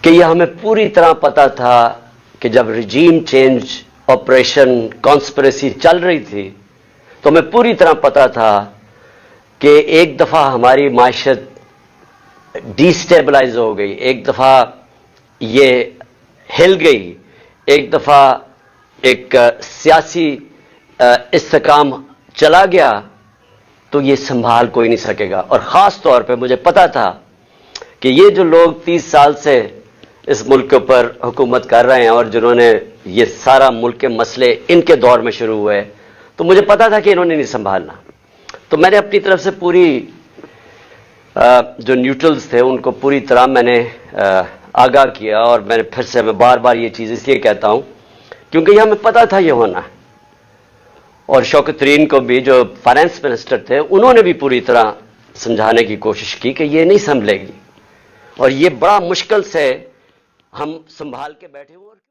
کہ یہ ہمیں پوری طرح پتا تھا کہ جب رجیم چینج آپریشن کانسپریسی چل رہی تھی تو ہمیں پوری طرح پتا تھا کہ ایک دفعہ ہماری معیشت ڈی سٹیبلائز ہو گئی، ایک دفعہ یہ ہل گئی، ایک دفعہ ایک سیاسی استحکام چلا گیا تو یہ سنبھال کوئی نہیں سکے گا۔ اور خاص طور پہ مجھے پتا تھا کہ یہ جو لوگ 30 سال سے اس ملک کے اوپر حکومت کر رہے ہیں اور جنہوں نے یہ سارا ملک کے مسئلے ان کے دور میں شروع ہوئے، تو مجھے پتا تھا کہ انہوں نے نہیں سنبھالنا۔ تو میں نے اپنی طرف سے پوری جو نیوٹرلز تھے ان کو پوری طرح میں نے آگاہ کیا، اور میں نے پھر سے میں بار بار یہ چیز اس لیے کہتا ہوں کیونکہ یہ ہمیں پتا تھا یہ ہونا ہے۔ اور شوکت ترین کو بھی جو فائنانس منسٹر تھے انہوں نے بھی پوری طرح سمجھانے کی کوشش کی کہ یہ نہیں سنبھلے گی، اور یہ بڑا مشکل سے ہم سنبھال کے بیٹھے ہوئے۔